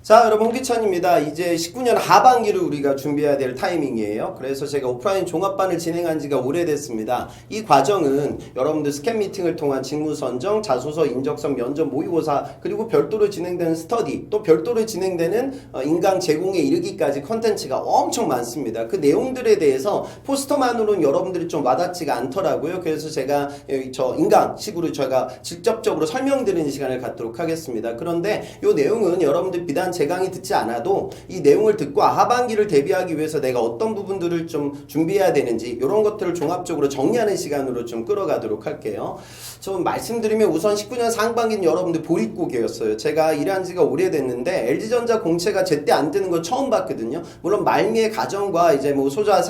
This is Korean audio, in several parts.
자, 여러분 홍기찬입니다. 이제 19년 하반기를 우리가 준비해야 될 타이밍이에요. 그래서 제가 오프라인 종합반을 진행한 지가 오래됐습니다. 이 과정은 여러분들 스캔 미팅을 통한 직무 선정, 자소서, 인적성, 면접, 모의고사, 그리고 별도로 진행되는 스터디, 또 별도로 진행되는 인강 제공에 이르기까지 컨텐츠가 엄청 많습니다. 그 내용들에 대해서 포스터만으로는 여러분들이 좀 와닿지가 않더라고요. 그래서 제가 저 인강식으로 제가 직접적으로 설명드리는 시간을 갖도록 하겠습니다. 그런데 이 내용은 여러분들 비단 제 강의 듣지 않아도 이 내용을 듣고 하반기를 대비하기 위해서 내가 어떤 부분들을 좀 준비해야 되는지 이런 것들을 종합적으로 정리하는 시간으로 좀 끌어가도록 할게요. 좀 말씀드리면 우선 19년 상반기는 여러분들 보릿고개였어요. 제가 일한 지가 오래됐는데 LG전자 공채가 제때 안 뜨는 건 처음 봤거든요. 물론 말미의 가정과 이제 뭐 소자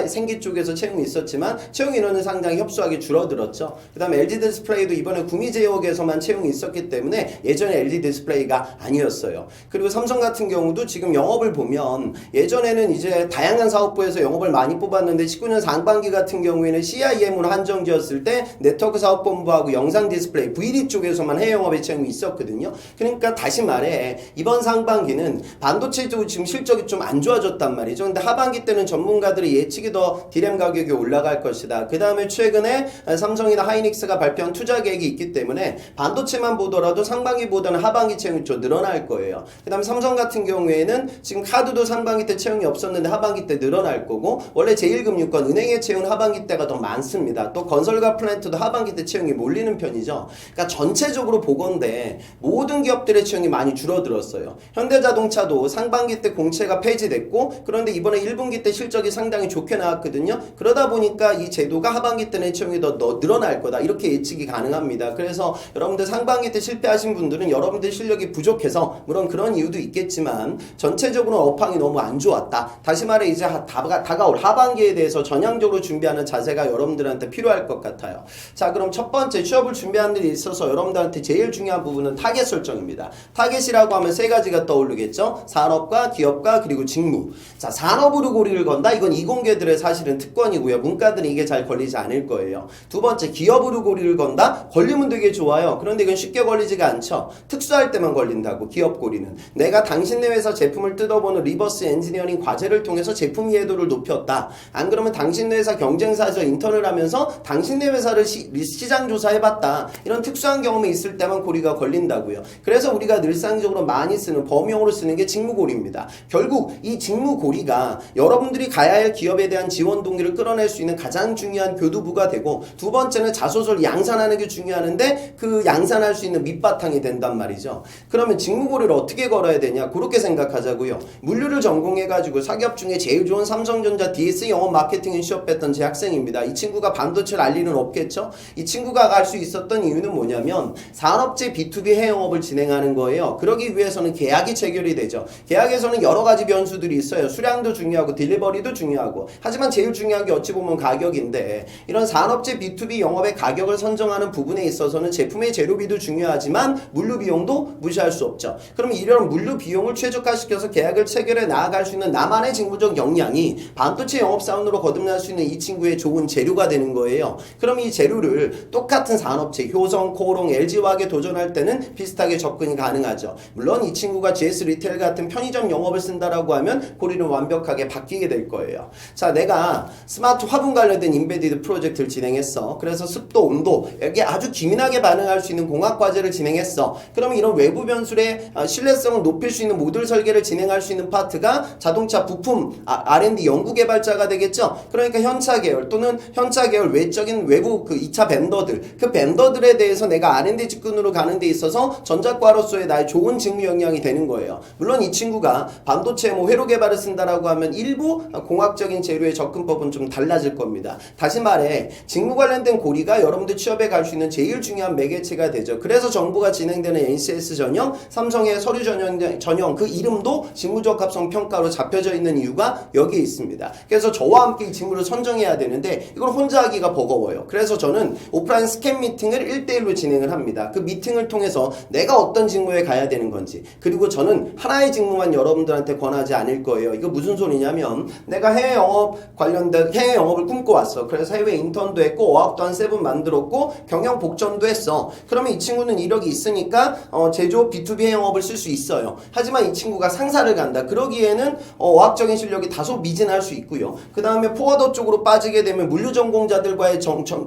생기 쪽에서 채용이 있었지만 채용 인원은 상당히 협소하게 줄어들었죠. 그 다음에 LG 디스플레이도 이번에 구미제약에서만 채용이 있었기 때문에 예전에 LG 디스플레이가 아니었어요. 그리고 삼성 같은 경우도 지금 영업을 보면 예전에는 이제 다양한 사업부에서 영업을 많이 뽑았는데 19년 상반기 같은 경우에는 CIM으로 한정지었을 때 네트워크 사업본부하고 영상 디스플레이 VD 쪽에서만 해외 영업에 채용이 있었거든요. 그러니까 다시 말해 이번 상반기는 반도체도 지금 실적이 좀 안 좋아졌단 말이죠. 근데 하반기 때는 전문가들의 예측이 더 D램 가격이 올라갈 것이다. 그 다음에 최근에 삼성이나 하이닉스가 발표한 투자 계획이 있기 때문에 반도체만 보더라도 상반기보다는 하반기 채용이 좀 늘어날 거예요. 그 다음에 삼성 같은 경우에는 지금 카드도 상반기 때 채용이 없었는데 하반기 때 늘어날 거고 원래 제1금융권 은행의 채용은 하반기 때가 더 많습니다. 또 건설과 플랜트도 하반기 때 채용이 몰리는 편이죠. 그러니까 전체적으로 보건대 모든 기업들의 채용이 많이 줄어들었어요. 현대자동차도 상반기 때 공채가 폐지됐고 그런데 이번에 1분기 때 실적이 상당히 좋게 나왔거든요. 그러다 보니까 이 제도가 하반기 때는 채용이 더 늘어날 거다 이렇게 예측이 가능합니다. 그래서 여러분들 상반기 때 실패하신 분들은 여러분들 실력이 부족해서 물론 그런 이유도 있겠지만 전체적으로 업황이 너무 안 좋았다. 다시 말해 이제 다가올 하반기에 대해서 전향적으로 준비하는 자세가 여러분들한테 필요할 것 같아요. 자, 그럼 첫 번째 취업을 준비하는 데 있어서 여러분들한테 제일 중요한 부분은 타겟 설정입니다. 타겟이라고 하면 세 가지가 떠오르겠죠. 산업과 기업과 그리고 직무. 자, 산업으로 고리를 건다. 이건 이공계들의 사실은 특권이고요. 문과들은 이게 잘 걸리지 않을 거예요. 두 번째 기업으로 고리를 건다. 걸리면 되게 좋아요. 그런데 이건 쉽게 걸리지가 않죠. 특수할 때만 걸린다고 기업 고리는. 내가 당신네 회사 제품을 뜯어보는 리버스 엔지니어링 과제를 통해서 제품 이해도를 높였다. 안 그러면 당신네 회사 경쟁사에서 인턴을 하면서 당신네 회사를 시장 조사해봤다. 이런 특수한 경험이 있을 때만 고리가 걸린다고요. 그래서 우리가 일상적으로 많이 쓰는 범용으로 쓰는 게 직무고리입니다. 결국 이 직무고리가 여러분들이 가야 할 기업에 대한 지원 동기를 끌어낼 수 있는 가장 중요한 교두부가 되고 두 번째는 자소서를 양산하는 게 중요한데 그 양산할 수 있는 밑바탕이 된단 말이죠. 그러면 직무고리를 어떻게 걸어야 되냐? 그렇게 생각하자고요. 물류를 전공해가지고 사기업 중에 제일 좋은 삼성전자 DS 영업 마케팅을 취업했던 제 학생입니다. 이 친구가 반도체를 알 리는 없겠죠? 이 친구가 갈 수 있었던 이유는 뭐냐면 산업재 B2B 해외 영업을 진행하는 거예요. 그러기 위해서는 계약이 체결이 되죠. 계약에서는 여러 가지 변수들이 있어요. 수량도 중요하고 딜리버리도 중요하고 하지만 제일 중요한 게 어찌 보면 가격인데 이런 산업재 B2B 영업의 가격을 선정하는 부분에 있어서는 제품의 재료비도 중요하지만 물류 비용도 무시할 수 없죠. 그럼 이런 물류 비용을 최적화시켜서 계약을 체결해 나아갈 수 있는 나만의 직무적 역량이 반도체 영업사원으로 거듭날 수 있는 이 친구의 좋은 재료가 되는 거예요. 그럼 이 재료를 똑같은 산업체, 효성, 코오롱, LG화학에 도전할 때는 비슷하게 접근이 가능하죠. 물론 이 친구가 GS 리테일 같은 편의점 영업을 쓴다라고 하면 고리는 완벽하게 바뀌게 될 거예요. 자, 내가 스마트 화분 관련된 인베디드 프로젝트를 진행했어. 그래서 습도, 온도, 여기에 아주 기민하게 반응할 수 있는 공학 과제를 진행했어. 그러면 이런 외부 변수의 신뢰성을 높일 수 있는 모듈 설계를 진행할 수 있는 파트가 자동차 부품 R&D 연구 개발자가 되겠죠. 그러니까 현차 계열 또는 현차 계열 외적인 외부 그 2차 벤더들 그 벤더들에 대해서 내가 R&D 직군으로 가는 데 있어서 전작과로서의 나의 좋은 직무 역량이 되는 거예요. 물론 이 친구가 반도체 뭐 회로 개발을 쓴다라고 하면 일부 공학적인 재료의 접근법은 좀 달라질 겁니다. 다시 말해 직무 관련된 고리가 여러분들 취업에 갈 수 있는 제일 중요한 매개체가 되죠. 그래서 정부가 진행되는 NCS 전형, 삼성의 서류 전형 그 이름도 직무적합성 평가로 잡혀져 있는 이유가 여기에 있습니다. 그래서 저와 함께 이 직무를 선정해야 되는데 이걸 혼자 하기가 버거워요. 그래서 저는 오프라인 스캔 미팅을 1대1로 진행을 합니다. 그 미팅을 통해서 내가 어떤 직무에 가야 되는 건지 그리고 저는 하나의 직무만 여러분들한테 권하지 않을 거예요. 이거 무슨 소리냐면 내가 해외 영업 관련된 해외 영업을 꿈꿔왔어. 그래서 해외 인턴도 했고 어학도 한 7 만들었고 경영 복전도 했어. 그러면 이 친구는 이력이 있으니까 제조업 B2B 영업을 쓸 수 있어요. 있어요. 하지만 이 친구가 상사를 간다. 그러기에는 어학적인 실력이 다소 미진할 수 있고요. 그 다음에 포워더 쪽으로 빠지게 되면 물류 전공자들과의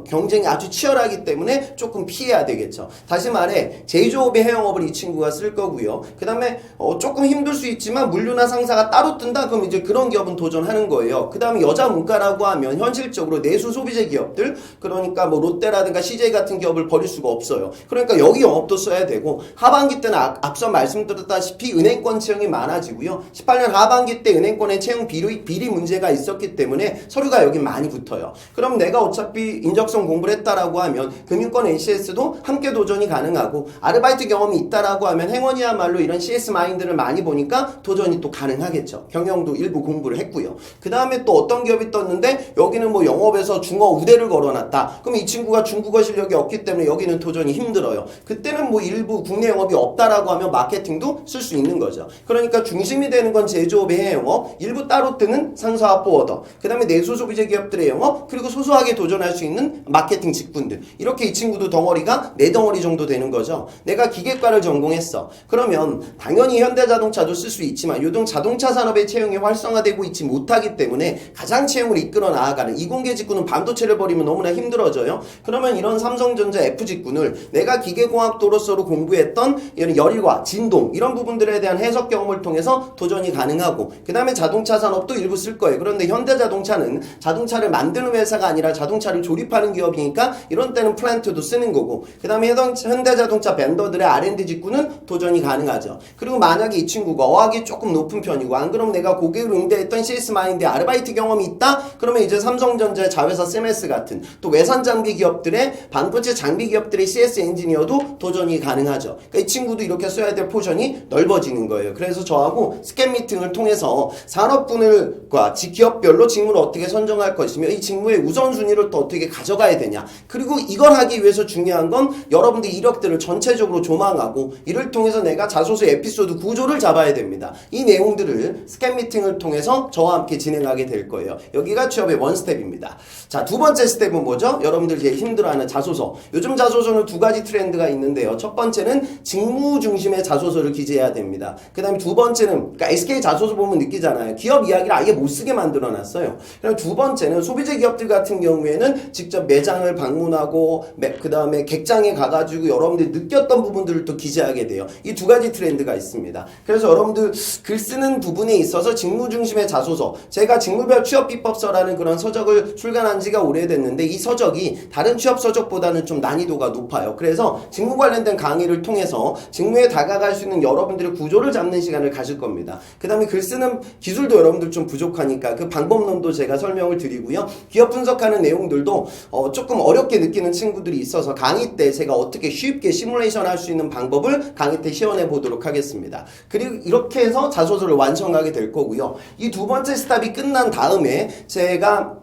경쟁이 아주 치열하기 때문에 조금 피해야 되겠죠. 다시 말해 제조업의 해영업을 이 친구가 쓸 거고요. 그 다음에 조금 힘들 수 있지만 물류나 상사가 따로 뜬다? 그럼 이제 그런 기업은 도전하는 거예요. 그 다음에 여자 문과라고 하면 현실적으로 내수 소비재 기업들, 그러니까 뭐 롯데라든가 CJ 같은 기업을 버릴 수가 없어요. 그러니까 여기 영업도 써야 되고, 하반기 때는 앞서 말씀드렸다시피 은행권 채용이 많아지고요. 18년 하반기 때 은행권의 채용 비리 문제가 있었기 때문에 서류가 여기 많이 붙어요. 그럼 내가 어차피 인적성 공부를 했다라고 하면 금융권 ACS도 함께 도전이 가능하고, 아르바이트 경험이 있다라고 하면 행원이야말로 이런 CS 마인드를 많이 보니까 도전이 또 가능하겠죠. 경영도 일부 공부를 했고요. 그 다음에 또 어떤 기업이 떴는데 여기는 뭐 영업에서 중어 우대를 걸어놨다. 그럼 이 친구가 중국어 실력이 없기 때문에 여기는 도전이 힘들어요. 그때는 뭐 일부 국내 영업이 없다라고 하면 마케팅도 쓸 수 있는 거죠. 그러니까 중심이 되는 건 제조업의 해영업, 일부 따로 뜨는 상사와 포워더, 그 다음에 내수 소비재 기업들의 영업, 그리고 소소하게 도전할 수 있는 마케팅 직군들. 이렇게 이 친구도 덩어리가 4덩어리 정도 되는 거죠. 내가 기계과를 전공했어. 그러면 당연히 현대자동차도 쓸 수 있지만 요즘 자동차 산업의 채용이 활성화되고 있지 못하기 때문에 가장 채용을 이끌어 나아가는 이공계 직군은 반도체를 버리면 너무나 힘들어져요. 그러면 이런 삼성전자 F 직군을 내가 기계공학도로서로 공부했던 이런 열과 진동 이런 부분들에 대한 해석 경험을 통해서 도전이 가능하고, 그 다음에 자동차 산업도 일부 쓸 거예요. 그런데 현대자동차는 자동차를 만드는 회사가 아니라 자동차를 조립하는 기업이니까 이런 때는 플랜트도 쓰는 거고, 그 다음에 현대자동차 벤더들의 R&D 직군은 도전이 가능하죠. 그리고 만약에 이 친구가 어학이 조금 높은 편이고, 안 그럼 내가 고객을 응대했던 CS 마인드에 아르바이트 경험이 있다? 그러면 이제 삼성전자의 자회사 CMS 같은 또 외산 장비 기업들의 반도체 장비 기업들의 CS 엔지니어도 도전이 가능하죠. 그러니까 이 친구도 이렇게 써야 될 포션이 넓어지는 거예요. 그래서 저하고 스캔 미팅을 통해서 산업분을과 기업별로 직무를 어떻게 선정할 것이며 이 직무의 우선순위를 또 어떻게 가져가야 되냐, 그리고 이걸 하기 위해서 중요한 건 여러분들 이력들을 전체적으로 조망하고 이를 통해서 내가 자소서 에피소드 구조를 잡아야 됩니다. 이 내용들을 스캔 미팅을 통해서 저와 함께 진행하게 될 거예요. 여기가 취업의 원스텝입니다. 자, 두 번째 스텝은 뭐죠? 여러분들 제일 힘들어하는 자소서. 요즘 자소서는 두 가지 트렌드가 있는데요. 첫 번째는 직무 중심의 자소서를 기재해야 됩니다. 그 다음에 두 번째는, 그러니까 SK 자소서 보면 느끼잖아요. 기업 이야기를 아예 못 쓰게 만들어 놨어요. 그럼 두 번째는 소비재 기업들 같은 경우에는 직접 매장을 방문하고 그 다음에 객장에 가가지고 여러분들이 느꼈던 부분들을 또 기재하게 돼요. 이 두 가지 트렌드가 있습니다. 그래서 여러분들 글 쓰는 부분에 있어서 직무 중심의 자소서, 제가 직무별 취업 비법서라는 그런 서적을 출간한 지가 오래됐는데 이 서적이 다른 취업 서적보다는 좀 난이도가 높아요. 그래서 직무 관련된 강의를 통해서 직무에 다가갈 수 있는 여러분들의 구조를 잡는 시간을 가질 겁니다. 그 다음에 글 쓰는 기술도 여러분들 좀 부족하니까 그 방법론도 제가 설명을 드리고요. 기업 분석하는 내용들도 조금 어렵게 느끼는 친구들이 있어서 강의 때 제가 어떻게 쉽게 시뮬레이션 할 수 있는 방법을 강의 때 시연해 보도록 하겠습니다. 그리고 이렇게 해서 자소서를 완성하게 될 거고요. 이 두 번째 스텝이 끝난 다음에 제가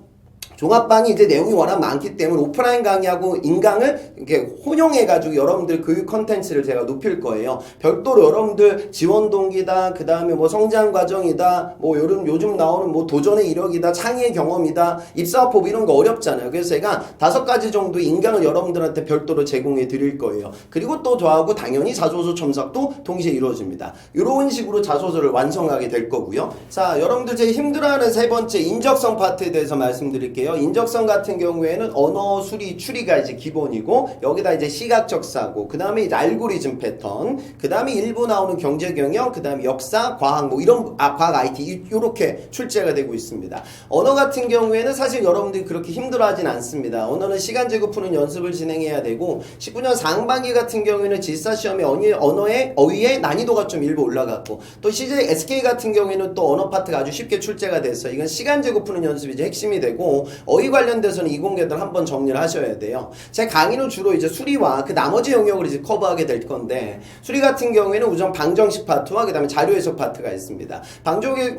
종합반이 이제 내용이 워낙 많기 때문에 오프라인 강의하고 인강을 이렇게 혼용해가지고 여러분들 교육 컨텐츠를 제가 높일 거예요. 별도로 여러분들 지원 동기다, 그 다음에 뭐 성장 과정이다, 뭐 요즘 나오는 뭐 도전의 이력이다, 창의의 경험이다, 입사법 이런 거 어렵잖아요. 그래서 제가 5가지 정도 인강을 여러분들한테 별도로 제공해 드릴 거예요. 그리고 또 저하고 당연히 자소서 첨삭도 동시에 이루어집니다. 이런 식으로 자소서를 완성하게 될 거고요. 자, 여러분들 제일 힘들어하는 세 번째 인적성 파트에 대해서 말씀드릴게요. 인적성 같은 경우에는 언어 수리 추리가 이제 기본이고, 여기다 이제 시각적 사고, 그 다음에 이제 알고리즘 패턴, 그 다음에 일부 나오는 경제 경영, 그 다음에 역사, 과학 뭐 이런 과학 IT 이렇게 출제가 되고 있습니다. 언어 같은 경우에는 사실 여러분들이 그렇게 힘들어하진 않습니다. 언어는 시간 제고 푸는 연습을 진행해야 되고, 19년 상반기 같은 경우에는 질사 시험에 언어의 어휘의 난이도가 좀 일부 올라갔고, 또 CJ SK 같은 경우에는 또 언어 파트가 아주 쉽게 출제가 됐어요. 이건 시간 제고 푸는 연습이 이제 핵심이 되고, 어휘 관련돼서는 이공계들 한번 정리를 하셔야 돼요. 제 강의는 주로 이제 수리와 그 나머지 영역을 이제 커버하게 될 건데, 수리 같은 경우에는 우선 방정식 파트와 그 다음에 자료 해석 파트가 있습니다.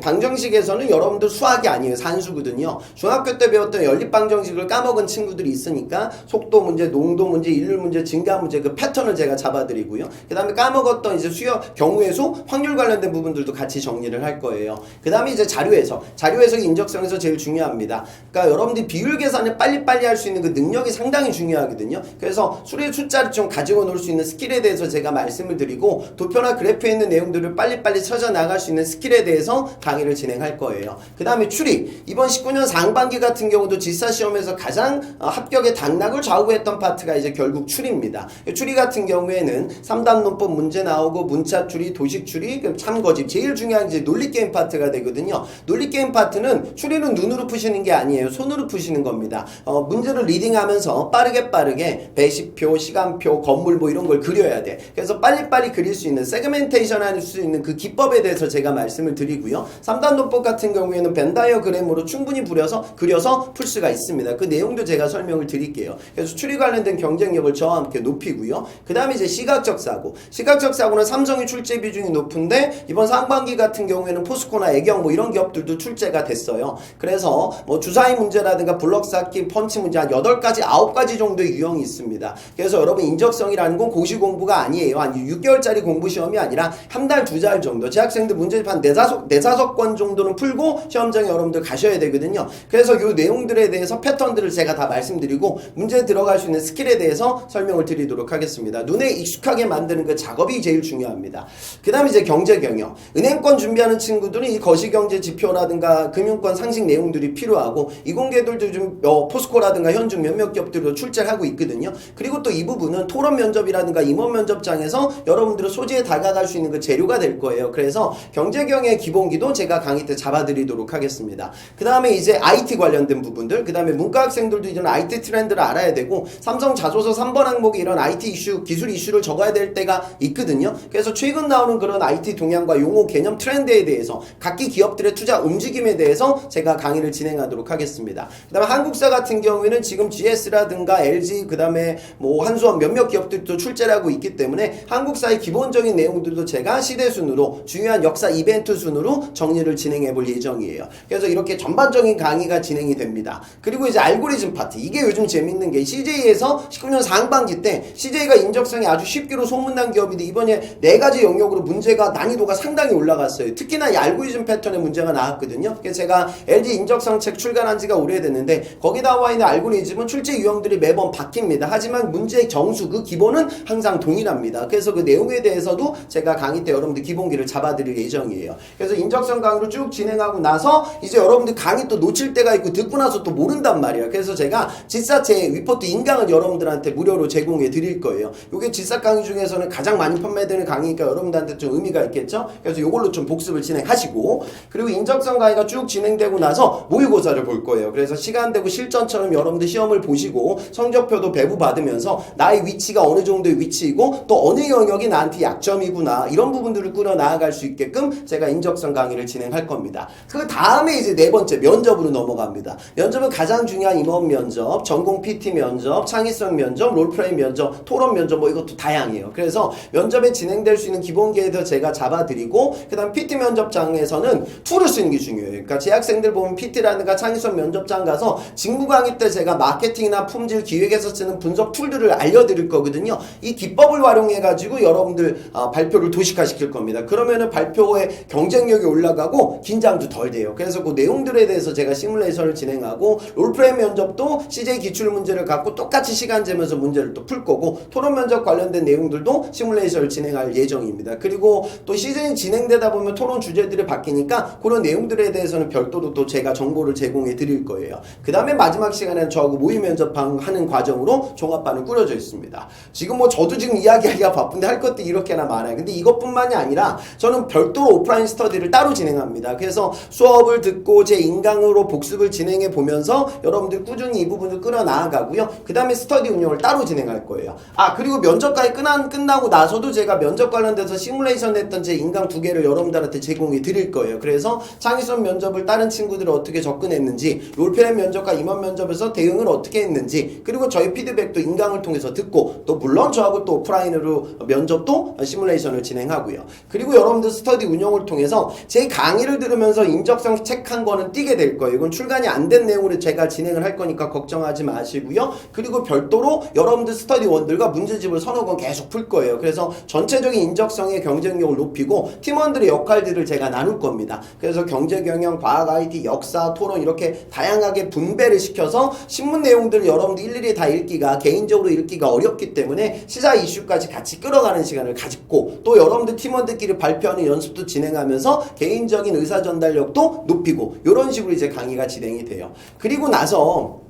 방정식에서는 여러분들 수학이 아니에요. 산수거든요. 중학교 때 배웠던 연립 방정식을 까먹은 친구들이 있으니까 속도 문제, 농도 문제, 일률 문제, 증가 문제 그 패턴을 제가 잡아드리고요. 그 다음에 까먹었던 이제 수역, 경우의 수, 확률 관련된 부분들도 같이 정리를 할 거예요. 그 다음에 이제 자료 해석. 자료 해석이 인적성에서 제일 중요합니다. 그러니까 여러분들이 비율 계산을 빨리빨리 할 수 있는 그 능력이 상당히 중요하거든요. 그래서 수리 숫자를 좀 가지고 놀 수 있는 스킬에 대해서 제가 말씀을 드리고 도표나 그래프에 있는 내용들을 빨리빨리 찾아 나갈 수 있는 스킬에 대해서 강의를 진행할 거예요. 그 다음에 추리. 이번 19년 상반기 같은 경우도 지사 시험에서 가장 합격의 당락을 좌우했던 파트가 이제 결국 추리입니다. 추리 같은 경우에는 3단 논법 문제 나오고 문자 추리, 도식 추리, 참거집. 제일 중요한 이제 논리 게임 파트가 되거든요. 논리 게임 파트는 추리는 눈으로 푸시는 게 아니에요. 손으로 푸시는 겁니다. 문제를 리딩하면서 빠르게 배시표, 시간표, 건물 뭐 이런 걸 그려야 돼. 그래서 빨리빨리 그릴 수 있는 세그멘테이션 할 수 있는 그 기법에 대해서 제가 말씀을 드리고요. 3단 논법 같은 경우에는 벤 다이어그램으로 충분히 그려서 풀 수가 있습니다. 그 내용도 제가 설명을 드릴게요. 그래서 추리 관련된 경쟁력을 저와 함께 높이고요. 그 다음에 이제 시각적 사고. 시각적 사고는 삼성이 출제 비중이 높은데 이번 상반기 같은 경우에는 포스코나 애경 뭐 이런 기업들도 출제가 됐어요. 그래서 뭐 주사위 문제라든가 블럭 쌓기, 펀치 문제 한 8가지, 9가지 정도의 유형이 있습니다. 그래서 여러분 인적성이라는 건 고시 공부가 아니에요. 한 6개월짜리 공부 시험이 아니라 한 달, 2달 정도. 재학생들 문제집 한 4-5건 정도는 풀고 시험장에 여러분들 가셔야 되거든요. 그래서 이 내용들에 대해서 패턴들을 제가 다 말씀드리고 문제 들어갈 수 있는 스킬에 대해서 설명을 드리도록 하겠습니다. 눈에 익숙하게 만드는 그 작업이 제일 중요합니다. 그 다음에 이제 경제 경영. 은행권 준비하는 친구들은 이 거시경제 지표라든가 금융권 상식 내용들이 필요하고 이공계들도 좀 포스코라든가 현중 몇몇 기업들도 출제를 하고 있거든요. 그리고 또 이 부분은 토론 면접이라든가 임원 면접장에서 여러분들의 소재에 다가갈 수 있는 그 재료가 될 거예요. 그래서 경제경의 기본기도 제가 강의 때 잡아드리도록 하겠습니다. 그 다음에 이제 IT 관련된 부분들, 그 다음에 문과 학생들도 이런 IT 트렌드를 알아야 되고 삼성 자소서 3번 항목에 이런 IT 이슈, 기술 이슈를 적어야 될 때가 있거든요. 그래서 최근 나오는 그런 IT 동향과 용어, 개념, 트렌드에 대해서 각기 기업들의 투자 움직임에 대해서 제가 강의를 진행하도록 하겠습니다. 그 다음에 한국사 같은 경우에는 지금 GS라든가 LG, 그 다음에 뭐 한수원 몇몇 기업들도 출제를 하고 있기 때문에 한국사의 기본적인 내용들도 제가 시대 순으로 중요한 역사 이벤트 순으로 정리를 진행해 볼 예정이에요. 그래서 이렇게 전반적인 강의가 진행이 됩니다. 그리고 이제 알고리즘 파트. 이게 요즘 재밌는 게 CJ에서 19년 상반기 때 CJ가 인적성이 아주 쉽기로 소문난 기업인데 이번에 4가지 영역으로 문제가 난이도가 상당히 올라갔어요. 특히나 이 알고리즘 패턴의 문제가 나왔거든요. 그래서 제가 LG 인적성 책 출간한 지가 오래됐는데 거기 나와 있는 알고리즘은 출제 유형들이 매번 바뀝니다. 하지만 문제의 정수, 그 기본은 항상 동일합니다. 그래서 그 내용에 대해서도 제가 강의 때 여러분들 기본기를 잡아드릴 예정이에요. 그래서 인적성 강의로 쭉 진행하고 나서 이제 여러분들 강의 또 놓칠 때가 있고 듣고 나서 또 모른단 말이에요. 그래서 제가 지사체 위포트 인강을 여러분들한테 무료로 제공해 드릴 거예요. 이게 지사 강의 중에서는 가장 많이 판매되는 강의니까 여러분들한테 좀 의미가 있겠죠? 그래서 이걸로 좀 복습을 진행하시고 그리고 인적성 강의가 쭉 진행되고 나서 모의고사를 볼 거예요. 그래서 시간되고 실전처럼 여러분들 시험을 보시고 성적표도 배부 받으면서 나의 위치가 어느 정도의 위치이고 또 어느 영역이 나한테 약점이구나 이런 부분들을 꾸려 나아갈 수 있게끔 제가 인적성 강의를 진행할 겁니다. 그 다음에 이제 4번째 면접으로 넘어갑니다. 면접은 가장 중요한 임원 면접, 전공 PT 면접, 창의성 면접, 롤플레이 면접, 토론 면접 뭐 이것도 다양해요. 그래서 면접에 진행될 수 있는 기본기에 대해서 제가 잡아드리고 그 다음 PT 면접장에서는 툴을 쓰는 게 중요해요. 그러니까 재학생들 보면 PT라든가 창의성 면접장 가서 직무 강의 때 제가 마케팅이나 품질 기획에서 쓰는 분석 툴들을 알려드릴 거거든요. 이 기법을 활용해가지고 여러분들 발표를 도식화시킬 겁니다. 그러면은 발표의 경쟁력이 올라가고 긴장도 덜 돼요. 그래서 그 내용들에 대해서 제가 시뮬레이션을 진행하고 롤플레이 면접도 CJ 기출 문제를 갖고 똑같이 시간 재면서 문제를 또 풀 거고 토론 면접 관련된 내용들도 시뮬레이션을 진행할 예정입니다. 그리고 또 시즌이 진행되다 보면 토론 주제들이 바뀌니까 그런 내용들에 대해서는 별도로 또 제가 정보를 제공해 드릴 거예요. 그 다음에 마지막 시간에는 저하고 모의 면접하는 과정으로 종합반을 꾸려져 있습니다. 지금 뭐 저도 지금 이야기하기가 바쁜데 할 것도 이렇게나 많아요. 근데 이것뿐만이 아니라 저는 별도로 오프라인 스터디를 따로 진행합니다. 그래서 수업을 듣고 제 인강으로 복습을 진행해 보면서 여러분들 꾸준히 이 부분을 끌어 나아가고요. 그 다음에 스터디 운영을 따로 진행할 거예요. 그리고 면접까지 끝나고 나서도 제가 면접 관련돼서 시뮬레이션 했던 제 인강 2개를 여러분들한테 제공해 드릴 거예요. 그래서 창의성 면접을 다른 친구들이 어떻게 접근했는지 롤플레이 면접과 임원 면접에서 대응을 어떻게 했는지 그리고 저희 피드백도 인강을 통해서 듣고 또 물론 저하고 또 오프라인으로 면접도 시뮬레이션을 진행하고요. 그리고 여러분들 스터디 운영을 통해서 제 강의를 들으면서 인적성 책 한 권은 띄게 될 거예요. 이건 출간이 안 된 내용으로 제가 진행을 할 거니까 걱정하지 마시고요. 그리고 별도로 여러분들 스터디원들과 문제집을 서너 권 계속 풀 거예요. 그래서 전체적인 인적성의 경쟁력을 높이고 팀원들의 역할들을 제가 나눌 겁니다. 그래서 경제 경영, 과학 IT, 역사, 토론 이렇게 다양한 다양하게 분배를 시켜서 신문 내용들을 여러분들 일일이 다 읽기가 개인적으로 읽기가 어렵기 때문에 시사 이슈까지 같이 끌어가는 시간을 가지고 또 여러분들 팀원들끼리 발표하는 연습도 진행하면서 개인적인 의사 전달력도 높이고 이런 식으로 이제 강의가 진행이 돼요. 그리고 나서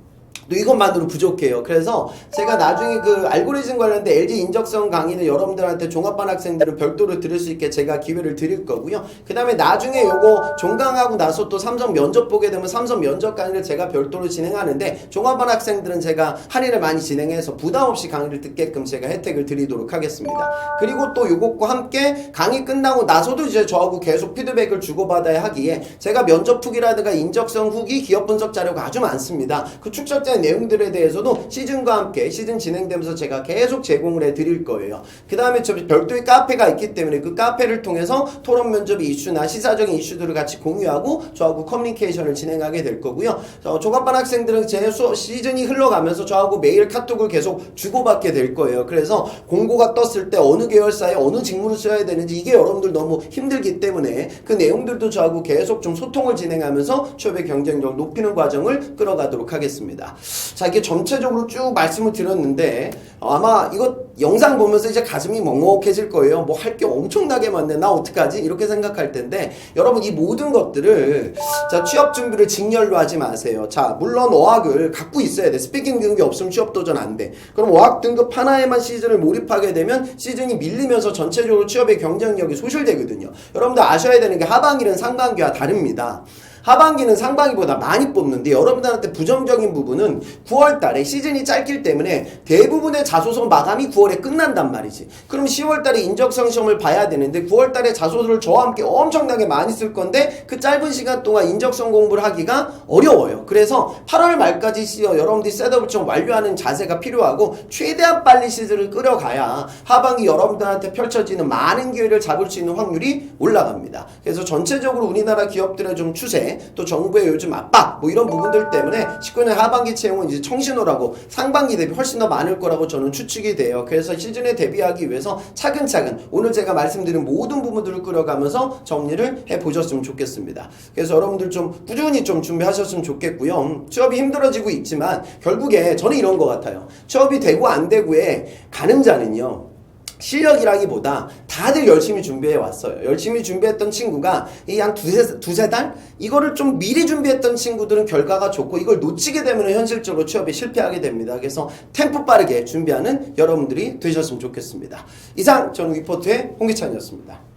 또 이것만으로 부족해요. 그래서 제가 나중에 그 알고리즘 관련된 LG 인적성 강의는 여러분들한테 종합반 학생들은 별도로 들을 수 있게 제가 기회를 드릴 거고요. 그 다음에 나중에 요거 종강하고 나서 또 삼성 면접 보게 되면 삼성 면접 강의를 제가 별도로 진행하는데 종합반 학생들은 제가 할인을 많이 진행해서 부담 없이 강의를 듣게끔 제가 혜택을 드리도록 하겠습니다. 그리고 또 요것과 함께 강의 끝나고 나서도 이제 저하고 계속 피드백을 주고받아야 하기에 제가 면접 후기라든가 인적성 후기, 기업 분석 자료가 아주 많습니다. 그 축적된 내용들에 대해서도 시즌과 함께 시즌 진행되면서 제가 계속 제공을 해드릴 거예요. 그 다음에 저 별도의 카페가 있기 때문에 그 카페를 통해서 토론 면접 이슈나 시사적인 이슈들을 같이 공유하고 저하고 커뮤니케이션을 진행하게 될 거고요. 종합반 학생들은 제 시즌이 흘러가면서 저하고 매일 카톡을 계속 주고받게 될 거예요. 그래서 공고가 떴을 때 어느 계열사에 어느 직무를 써야 되는지 이게 여러분들 너무 힘들기 때문에 그 내용들도 저하고 계속 좀 소통을 진행하면서 취업의 경쟁력을 높이는 과정을 끌어가도록 하겠습니다. 자, 이게 전체적으로 쭉 말씀을 드렸는데 아마 이거 영상 보면서 이제 가슴이 먹먹해질 거예요. 뭐 할 게 엄청나게 많네. 나 어떡하지? 이렇게 생각할 텐데 여러분 이 모든 것들을 자 취업 준비를 직렬로 하지 마세요. 자, 물론 어학을 갖고 있어야 돼. 스피킹 등급이 없으면 취업 도전 안 돼. 그럼 어학 등급 하나에만 시즌을 몰입하게 되면 시즌이 밀리면서 전체적으로 취업의 경쟁력이 소실되거든요. 여러분들 아셔야 되는 게 하반기는 상반기와 다릅니다. 하반기는 상반기보다 많이 뽑는데 여러분들한테 부정적인 부분은 9월달에 시즌이 짧기 때문에 대부분의 자소서 마감이 9월에 끝난단 말이지. 그럼 10월달에 인적성 시험을 봐야 되는데 9월달에 자소서를 저와 함께 엄청나게 많이 쓸 건데 그 짧은 시간 동안 인적성 공부를 하기가 어려워요. 그래서 8월 말까지 여러분들이 셋업을 좀 완료하는 자세가 필요하고 최대한 빨리 시즌을 끌어가야 하반기 여러분들한테 펼쳐지는 많은 기회를 잡을 수 있는 확률이 올라갑니다. 그래서 전체적으로 우리나라 기업들의 좀 추세 또 정부의 요즘 압박 뭐 이런 부분들 때문에 19년 하반기 채용은 이제 청신호라고 상반기 대비 훨씬 더 많을 거라고 저는 추측이 돼요. 그래서 시즌에 대비하기 위해서 차근차근 오늘 제가 말씀드린 모든 부분들을 끌어가면서 정리를 해보셨으면 좋겠습니다. 그래서 여러분들 좀 꾸준히 좀 준비하셨으면 좋겠고요. 취업이 힘들어지고 있지만 결국에 저는 이런 것 같아요. 취업이 되고 안 되고의 가늠자는요. 실력이라기보다 다들 열심히 준비해 왔어요. 열심히 준비했던 친구가 이 한 두세 달? 이거를 좀 미리 준비했던 친구들은 결과가 좋고 이걸 놓치게 되면 현실적으로 취업에 실패하게 됩니다. 그래서 템포 빠르게 준비하는 여러분들이 되셨으면 좋겠습니다. 이상 저는 위포트의 홍기찬이었습니다.